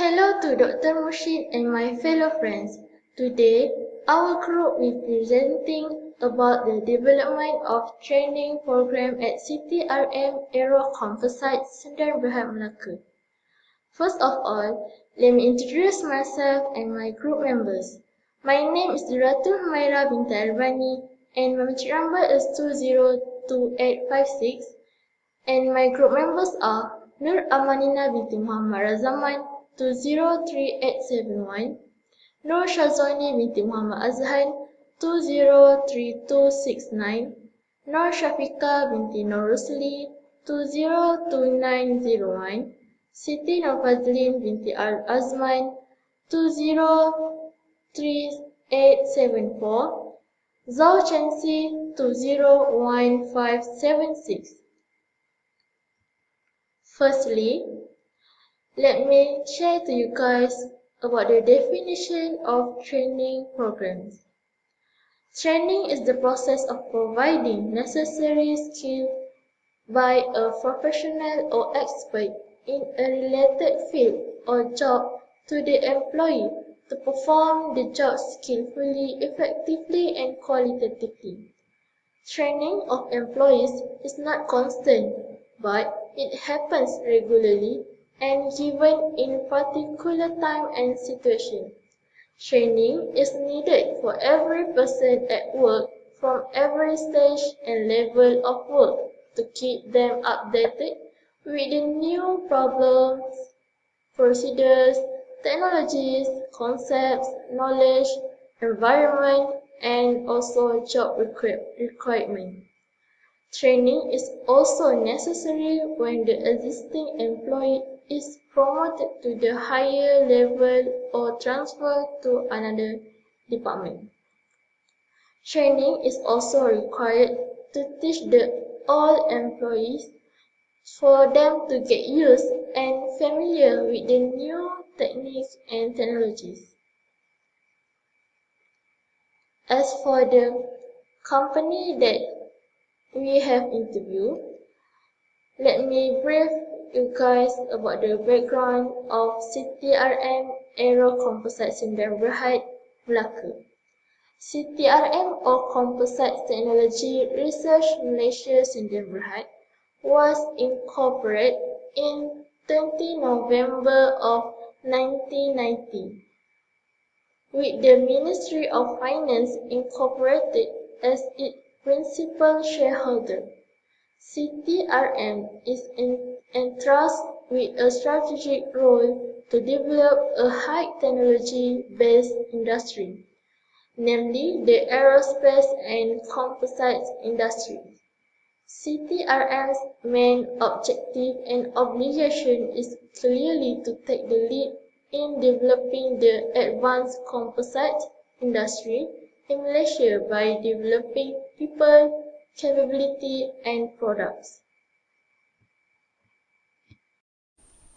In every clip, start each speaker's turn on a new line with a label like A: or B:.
A: Hello to Dr. Mursyid and my fellow friends. Today, our group will be presenting about the development of training program at CTRM Aero Composites Sdn Bhd Melaka. First of all, let me introduce myself and my group members. My name is Duratul Humaira binti Albani and my matric number is 202856 and my group members are Nur Amanina binti Muhammad Razaman 203871, Nur Shazwani binti Muhammad Azhan 203269, Nur Shafika binti Nur Rusli 202901, Siti Nurfazlin binti Al Azman 203874, Zhao Chensi 201576. Firstly, let me share to you guys about the definition of training programs. Training is the process of providing necessary skill by a professional or expert in a related field or job to the employee to perform the job skillfully, effectively, and qualitatively. Training of employees is not constant, but it happens regularly and given in particular time and situation. Training is needed for every person at work from every stage and level of work to keep them updated with the new problems, procedures, technologies, concepts, knowledge, environment, and also job requirement. Training is also necessary when the existing employee is promoted to the higher level or transferred to another department. Training is also required to teach all employees for them to get used and familiar with the new techniques and technologies. As for the company that we have interviewed, let me brief you guys about the background of CTRM Aero Composites Sdn Bhd Melaka. CTRM or Composites Technology Research Malaysia Sdn Bhd was incorporated in 20 November of 1990 with the Ministry of Finance incorporated as its principal shareholder. CTRM is entrusted with a strategic role to develop a high technology-based industry, namely the aerospace and composites industry. CTRM's main objective and obligation is clearly to take the lead in developing the advanced composite industry in Malaysia by developing people, capability, and products.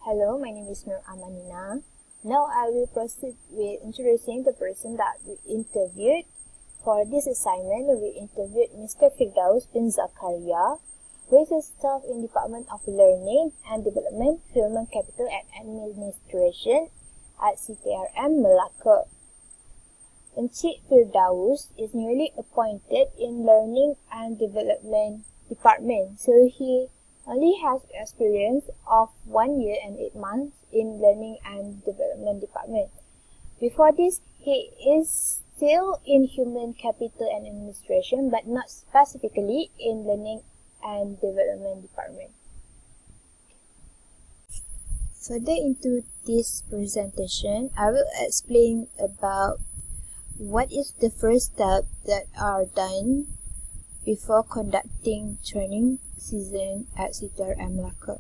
B: Hello, my name is Nur Amanina. Now I will proceed with introducing the person that we interviewed. For this assignment, we interviewed Mr. Firdaus bin Zakaria, who is a staff in Department of Learning and Development, Human Capital and Administration at CTRM Melaka. Encik Firdaus is newly appointed in Learning and Development Department, so he only has experience of 1 year and 8 months in Learning and Development Department. Before this, he is still in Human Capital and Administration, but not specifically in Learning and Development Department. Further into this presentation, I will explain about what is the first step that are done before conducting training season at CTRM Melaka.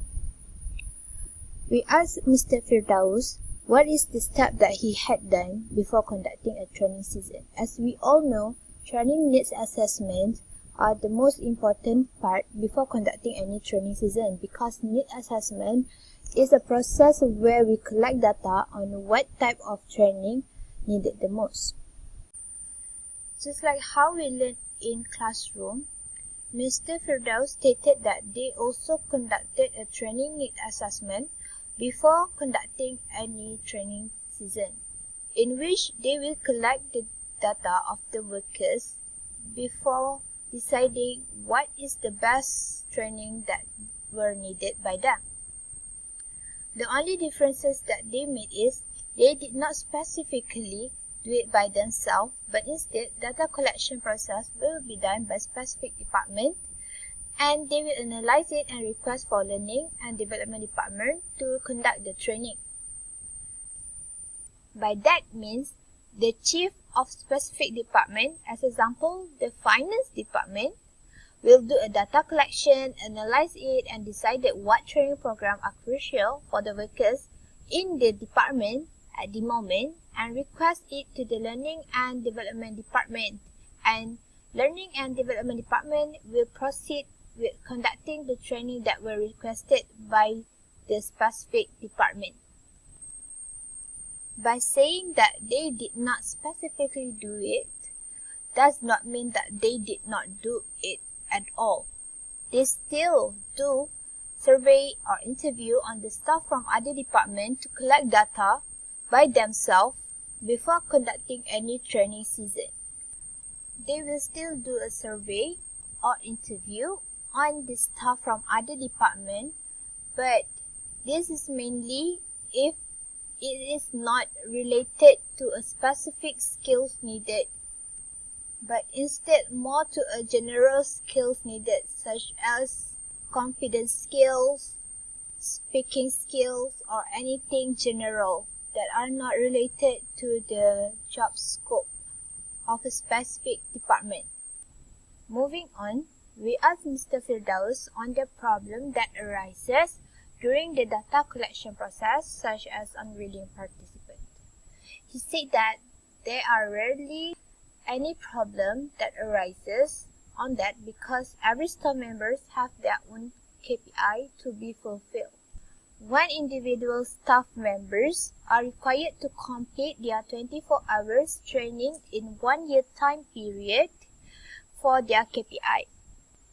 B: We asked Mr. Firdaus what is the step that he had done before conducting a training season. As we all know, training needs assessments are the most important part before conducting any training season, because need assessment is a process where we collect data on what type of training needed the most. Just like how we learn in classroom, Mr. Firdaus stated that they also conducted a training need assessment before conducting any training season, in which they will collect the data of the workers before deciding what is the best training that were needed by them. The only differences that they made is they did not specifically do it by themselves, but instead data collection process will be done by specific department, and they will analyze it and request for learning and development department to conduct the training. By that means the chief of specific department, as example the finance department, will do a data collection, analyze it, and decide what training program are crucial for the workers in the department at the moment, and request it to the learning and development department, and learning and development department will proceed with conducting the training that were requested by the specific department. By saying that they did not specifically do it does not mean that they did not do it at all. They still do survey or interview on the staff from other departments to collect data by themselves before conducting any training season. They will still do a survey or interview on the staff from other departments, but this is mainly if it is not related to a specific skills needed, but instead more to a general skills needed, such as confidence skills, speaking skills, or anything general that are not related to the job scope of a specific department. Moving on, we asked Mr. Firdaus on the problem that arises during the data collection process, such as unwilling participants. He said that there are rarely any problem that arises on that because every staff members have their own KPI to be fulfilled. When individual staff members are required to complete their 24 hours training in 1 year time period for their KPI.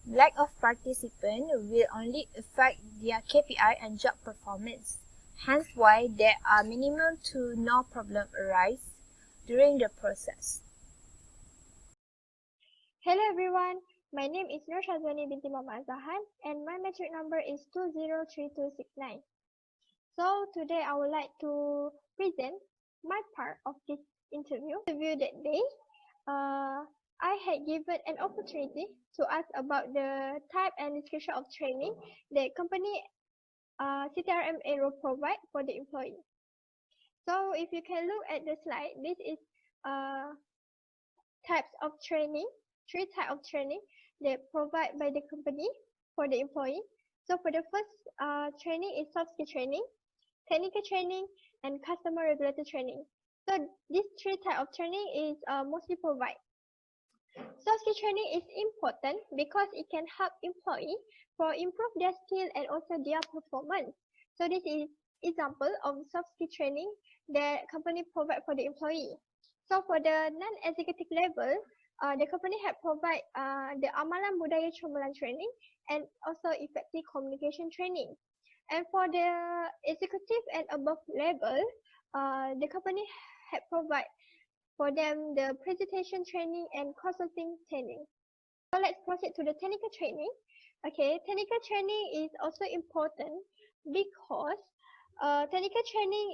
B: Lack of participant will only affect their KPI and job performance. Hence why there are minimum to no problem arise during the process.
C: Hello everyone, my name is Nur Shazwani binti Muhammad Zahan and my metric number is 203269. So today I would like to present my part of this interview. That day, I had given an opportunity to ask about the type and description of training that company CTRMA will provide for the employee. So if you can look at the slide, this is types of training, 3 types of training that provide by the company for the employee. So for the first training is soft skill training, technical training, and customer regulated training. So these 3 types of training is mostly provided. Soft skill training is important because it can help employee for improve their skill and also their performance. So this is example of soft skill training that company provide for the employee. So for the non-executive level, the company had provide the Amalan Budaya Cemerlang training and also effective communication training. And for the executive and above level, the company had provide for them the presentation training and consulting training. So let's proceed to the technical training. Okay, technical training is also important because technical training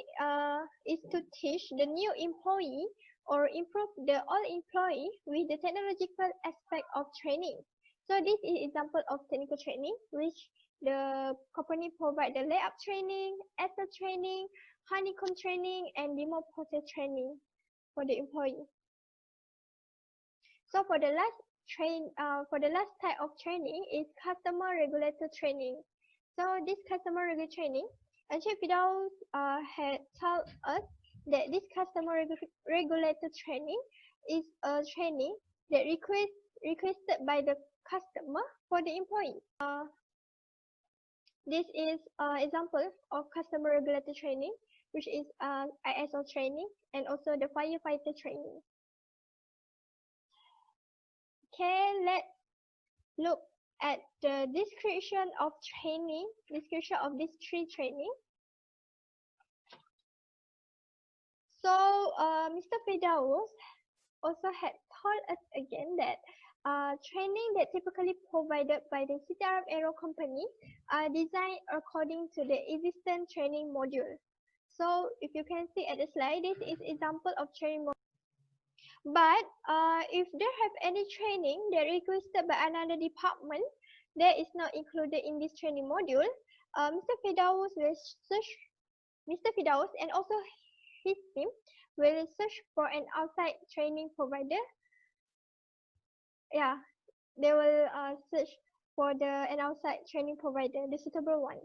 C: is to teach the new employee or improve the old employee with the technological aspect of training. So this is example of technical training, which the company provide the layup training, Excel training, honeycomb training, and demo process training for the employee. So for the last type of training is customer regulated training. So this customer regulated training, Encik Firdaus had told us that this customer regulated training is a training that requested by the customer for the employee. This is example of customer regulated training, which is ISO training and also the firefighter training. Okay, let's look at the description of these 3 training. So Mr. Firdaus also had told us again that training that typically provided by the City Arab Aero Company are designed according to the existing training module. So if you can see at the slide, this is example of training module. But if there have any training that requested by another department that is not included in this training module, Mr. Firdaus will search, Mr. Firdaus and also his team will search for an outside training provider. Yeah, they will search for an outside training provider, the suitable one.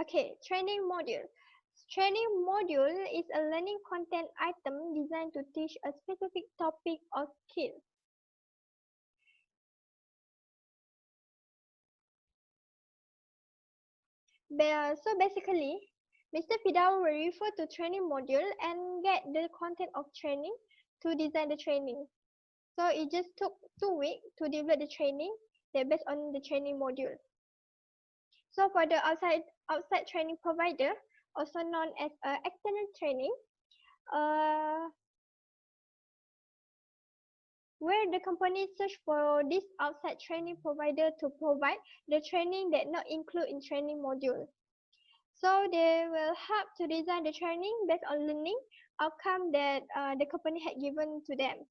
C: Okay, training module. Training module is a learning content item designed to teach a specific topic or skill. So basically, Mr. Firdaus will refer to training module and get the content of training to design the training. So it just took 2 weeks to develop the training that based on the training module. So for the outside training provider, also known as external training, where the company search for this outside training provider to provide the training that not include in training module. So they will help to design the training based on learning outcome that the company had given to them.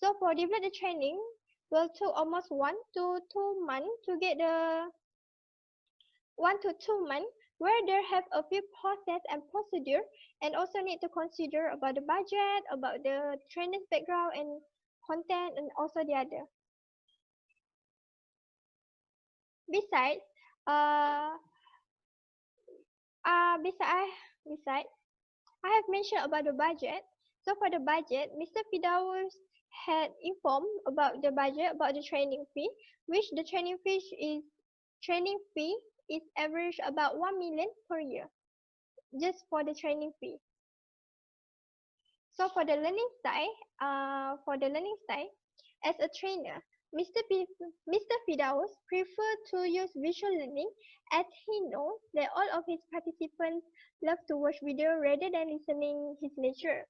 C: So for develop the training will took almost 1 to 2 months to get the 1 to 2 months where they have a few process and procedure and also need to consider about the budget, about the trainer's background and content and also the other. Besides, I have mentioned about the budget. So for the budget, Mr. Firdaus had informed about the budget, about the training fee, which the training fee is average about 1 million per year, just for the training fee. So for the learning side, as a trainer, Mr. Firdaus preferred to use visual learning as he knows that all of his participants love to watch video rather than listening his lecture.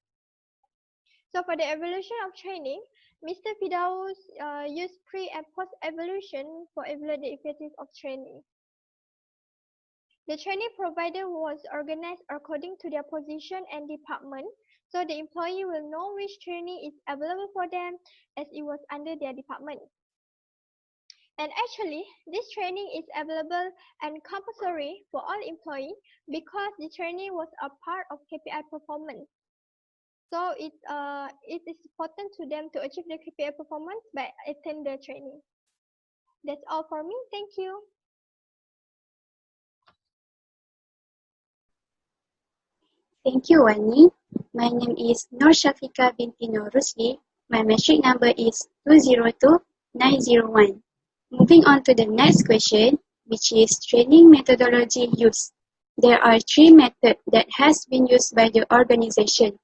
C: So for the evaluation of training, Mr. Firdaus used pre and post evaluation for evaluate the effectiveness of training. The training provider was organized according to their position and department, so the employee will know which training is available for them as it was under their department. And actually, this training is available and compulsory for all employees because the training was a part of KPI performance. So it is important to them to achieve the KPI performance by attending the training. That's all for me. Thank you.
D: Thank you, Wani. My name is Nur Shafika binti Nur Rusli. My metric number is 202901. Moving on to the next question, which is training methodology use. There are 3 methods that has been used by the organization.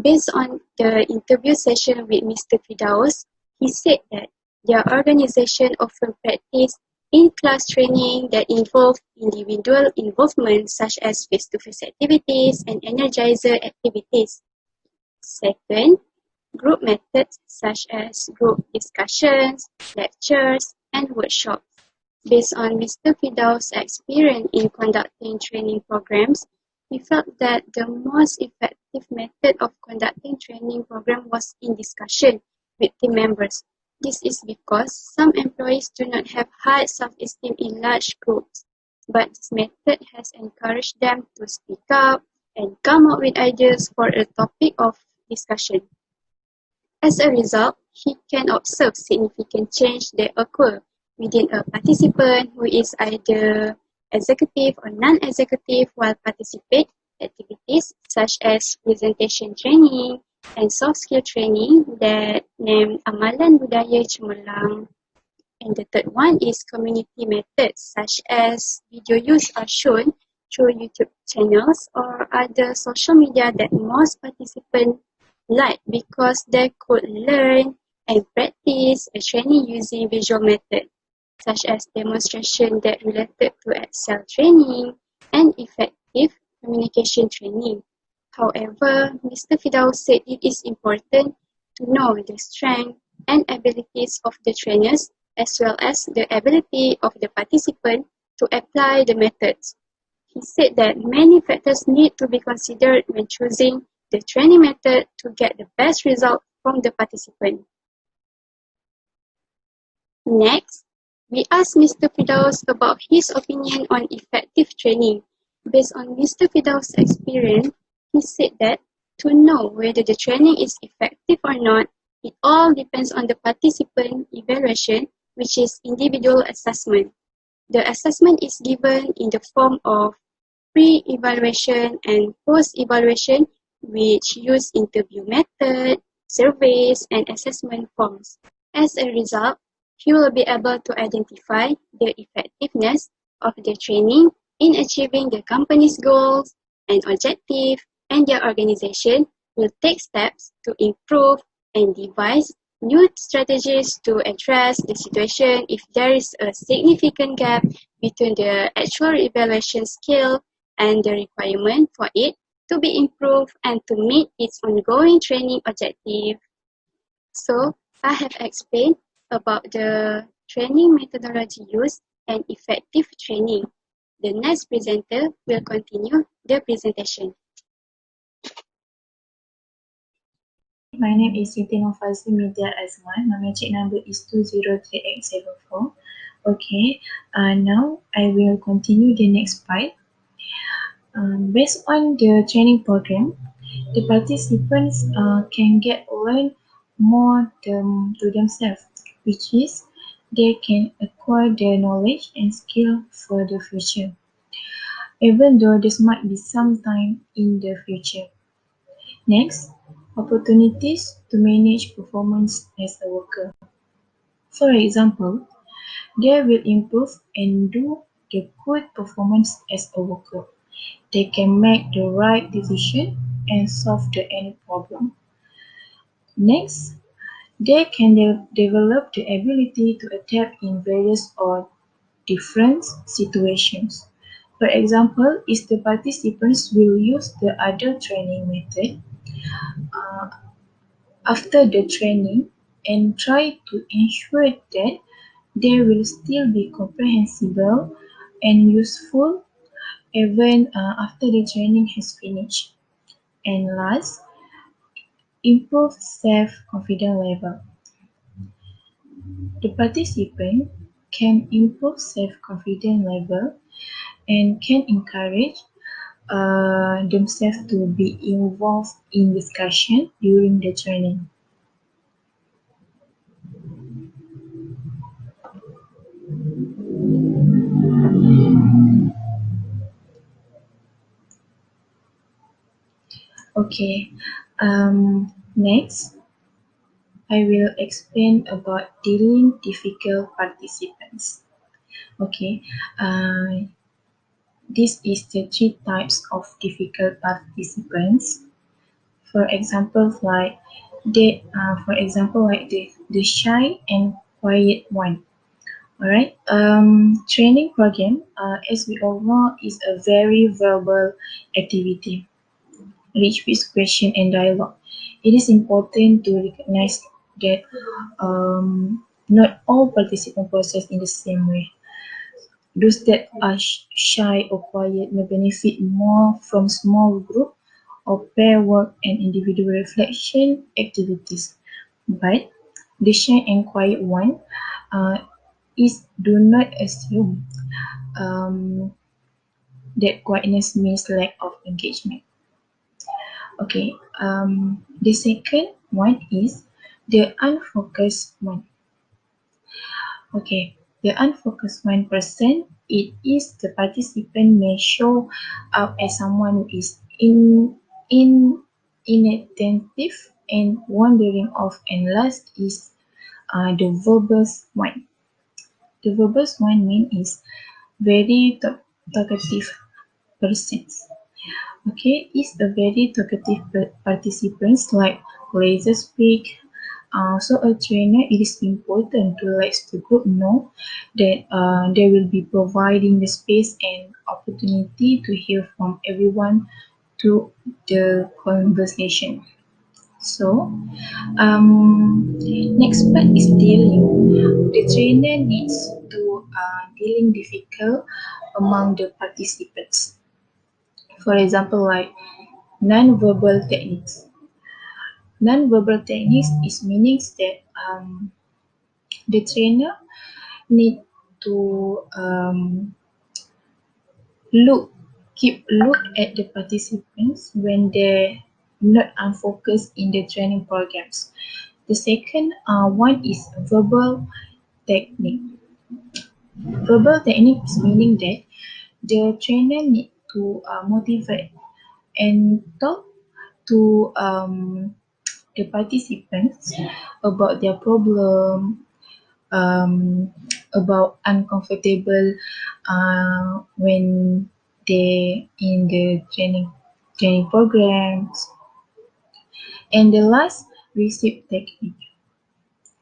D: Based on the interview session with Mr. Firdaus, he said that their organization often practice in-class training that involve individual involvement such as face-to-face activities and energizer activities. Second, group methods such as group discussions, lectures, and workshops. Based on Mr. Firdaus' experience in conducting training programs, we felt that the most effective method of conducting training program was in discussion with team members. This is because some employees do not have high self-esteem in large groups, but this method has encouraged them to speak up and come up with ideas for a topic of discussion. As a result, he can observe significant change that occur within a participant who is either executive or non-executive while participate activities such as presentation training and soft skill training that named Amalan Budaya Cemerlang. And the third one is community methods such as video use are shown through YouTube channels or other social media that most participants like because they could learn and practice a training using visual method, such as demonstration that related to Excel training and effective communication training. However, Mr. Firdaus said it is important to know the strength and abilities of the trainers as well as the ability of the participant to apply the methods. He said that many factors need to be considered when choosing the training method to get the best result from the participant. Next, we asked Mr. Firdaus about his opinion on effective training. Based on Mr. Firdaus' experience, he said that to know whether the training is effective or not, it all depends on the participant evaluation, which is individual assessment. The assessment is given in the form of pre-evaluation and post-evaluation, which use interview method, surveys, and assessment forms. As a result, he will be able to identify the effectiveness of the training in achieving the company's goals and objective, and their organization will take steps to improve and devise new strategies to address the situation if there is a significant gap between the actual evaluation skill and the requirement for it to be improved and to meet its ongoing training objective. So, I have explained about the training methodology used and effective training. The next presenter will continue the presentation.
E: My name is Siti Nofazli Media Azman. My magic number is 203874. Okay, now I will continue the next part. Based on the training program, the participants can get learn more to themselves, which is they can acquire their knowledge and skill for the future, even though this might be some time in the future. Next, opportunities to manage performance as a worker. For example, they will improve and do the good performance as a worker. They can make the right decision and solve any problem. Next, they can develop the ability to adapt in various or different situations. For example, if the participants will use the other training method uh, after the training and try to ensure that they will still be comprehensible and useful even after the training has finished. And last, improve self-confidence level. The participant can improve self-confidence level and can encourage themselves to be involved in discussion during the training. Okay, next I will explain about dealing difficult participants. Okay, this is the three types of difficult participants. For example, the shy and quiet one. Alright, training program, as we all know, is a very verbal activity, rich with question and dialogue. It is important to recognize that not all participants process in the same way. Those that are shy or quiet may benefit more from small group or pair work and individual reflection activities. But the shy and quiet one do not assume that quietness means lack of engagement. Okay, the second one is the unfocused one. Okay, the unfocused 1%, it is the participant may show up as someone who is inattentive and wandering off. And last is the verbose one. The verbose one is very talkative persons. Okay, is a very talkative participants like laser speak, So a trainer, it is important to let the group know that they will be providing the space and opportunity to hear from everyone through the conversation. So, next part is dealing. The trainer needs to dealing difficult among the participants. For example, like non-verbal techniques. Non-verbal techniques is meanings that the trainer need to look look at the participants when they're not unfocused in the training programs. The second one is verbal technique. Verbal technique is meaning that the trainer need to motivate and talk to the participants about their problem, um, about uncomfortable when they in the training programs. And the last, receive technique.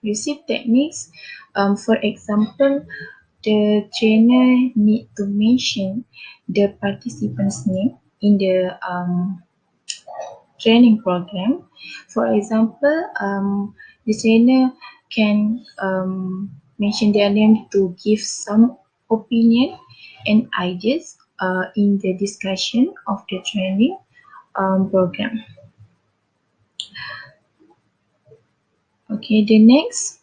E: Receive techniques, for example, the trainer need to mention the participant's name in the training program. For example, the trainer can mention their name to give some opinion and ideas in the discussion of the training program. Okay, the next,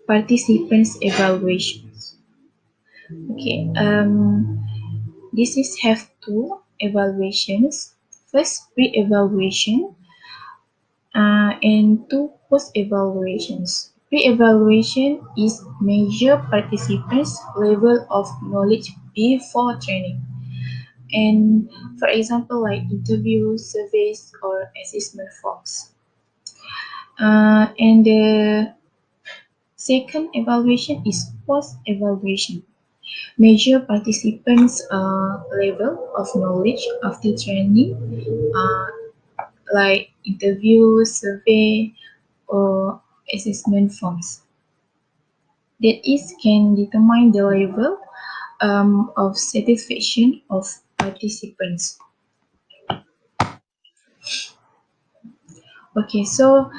E: participants evaluations. Okay, this is have two evaluations. First, pre-evaluation and two post-evaluations. Pre-evaluation is measure participants' level of knowledge before training. And for example, like interviews, surveys, or assessment forms. And the second evaluation is post-evaluation. Measure participants' level of knowledge after training, uh, like interview, survey, or assessment forms. That is can determine the level of satisfaction of participants. Okay, so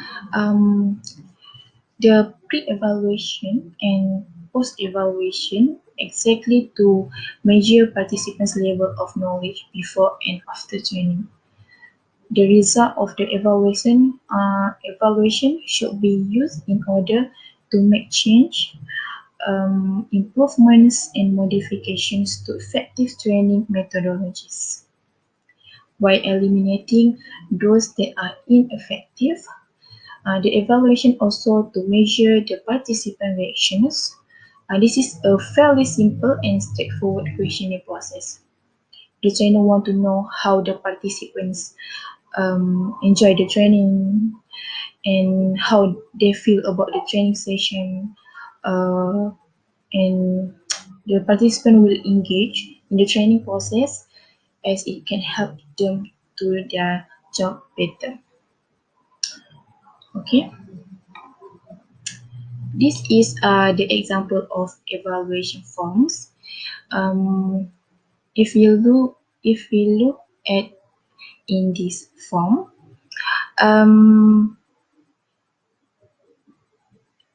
E: the pre-evaluation and post-evaluation exactly to measure participants' level of knowledge before and after training. The result of the evaluation should be used in order to make change, improvements, and modifications to effective training methodologies, while eliminating those that are ineffective. The evaluation also to measure the participant reactions. This is a fairly simple and straightforward questionnaire process. The trainer want to know how the participants enjoy the training and how they feel about the training session, uh, and the participant will engage in the training process as it can help them do their job better. Okay, this is the example of evaluation forms. Um, if we look at in this form, um,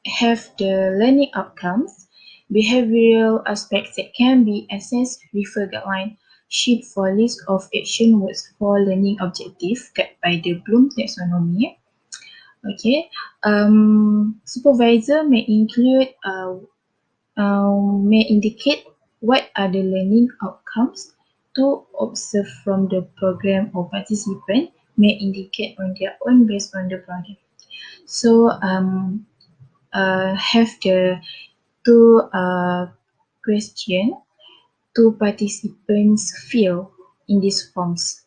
E: have the learning outcomes, behavioral aspects that can be assessed, refer guideline, sheet for list of action words for learning objective guided by the Bloom taxonomy. Okay, supervisor may indicate what are the learning outcomes to observe from the program, or participant may indicate on their own based on the program. So have the two question two participants feel in these forms.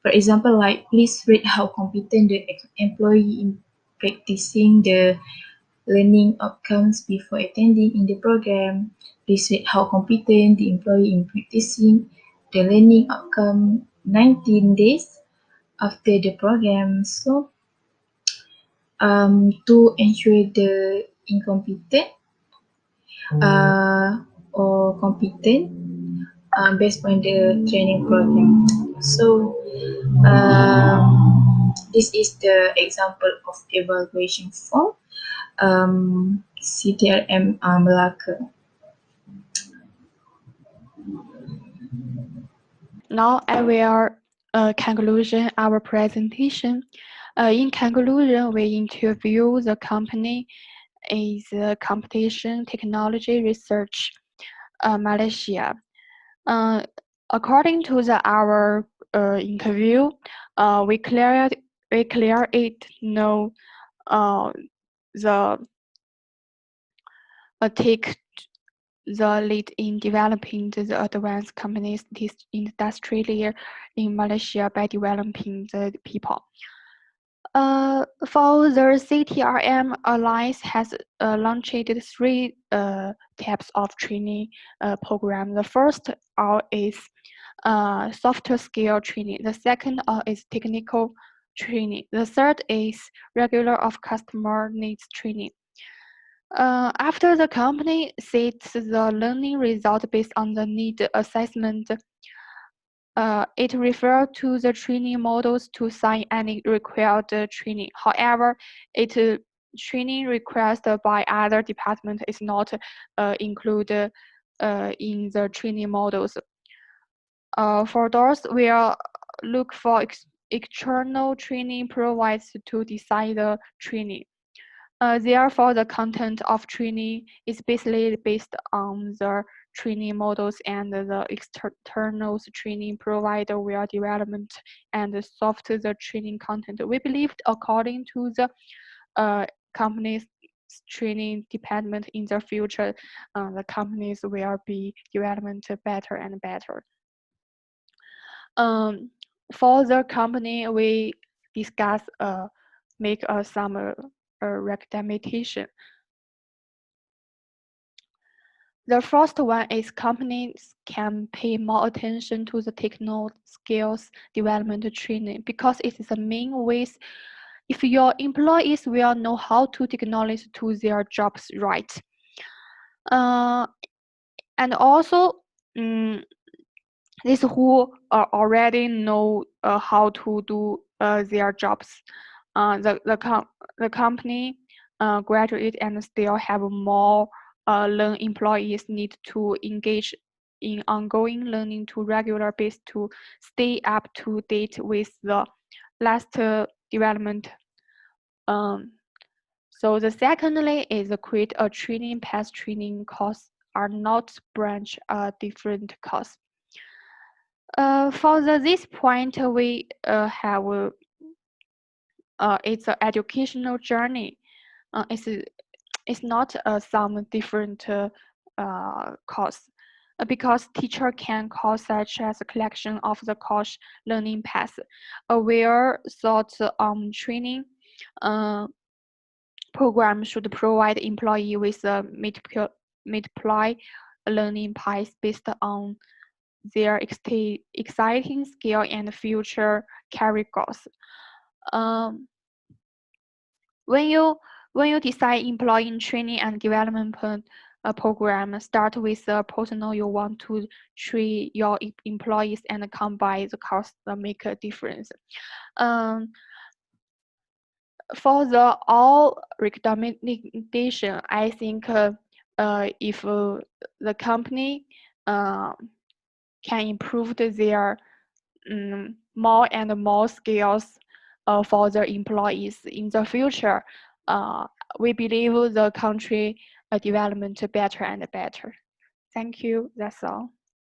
E: For example, like please rate how competent the employee in practicing the learning outcomes before attending in the program. Please rate how competent the employee in practicing the learning outcome 19 days after the program. So to ensure the incompetent or competent based on the training program. So this is the example of evaluation form CTLM Melaka.
F: Now I will conclusion our presentation. In conclusion, we interview the company is Competition Technology Research, Malaysia. According to our interview, we clear it know the take the lead in developing the advanced companies industry in Malaysia by developing the people. For the CTRM Alliance has launched 3 types of training program. The first is soft skill training. The second is technical training. The third is regular of customer needs training. After the company sets the learning result based on the need assessment, it refers to the training models to sign any required training. However, training requested by other departments is not included in the training models. For those, we'll look for external training providers to decide the training. Therefore, the content of training is basically based on the training models, and the external training provider will development and soft the training content. We believe, according to the company's training department in the future, the companies will be development better and better. For the company, we discuss make some recommendation. The first one is companies can pay more attention to the technical skills development training, because it is the main ways. If your employees will know how to technology to their jobs right, and also these who already know how to do their jobs, the company graduate and still have more learn employees need to engage in ongoing learning to regular base to stay up to date with the last development. So the secondly is create a training path. Training course are not branch different course. For this point, we have it's an educational journey. It's not some different course, because teacher can course such as a collection of the course learning path, where thought training program should provide employee with a multiply learning path based on their exciting skill and future career goals. When you decide employee training and development program, start with the personal you want to train your employees and combine the cost that make a difference. For the all recommendation, I think if the company can improve their more and more skills for their employees in the future, we believe the country development better and better. Thank you. That's all.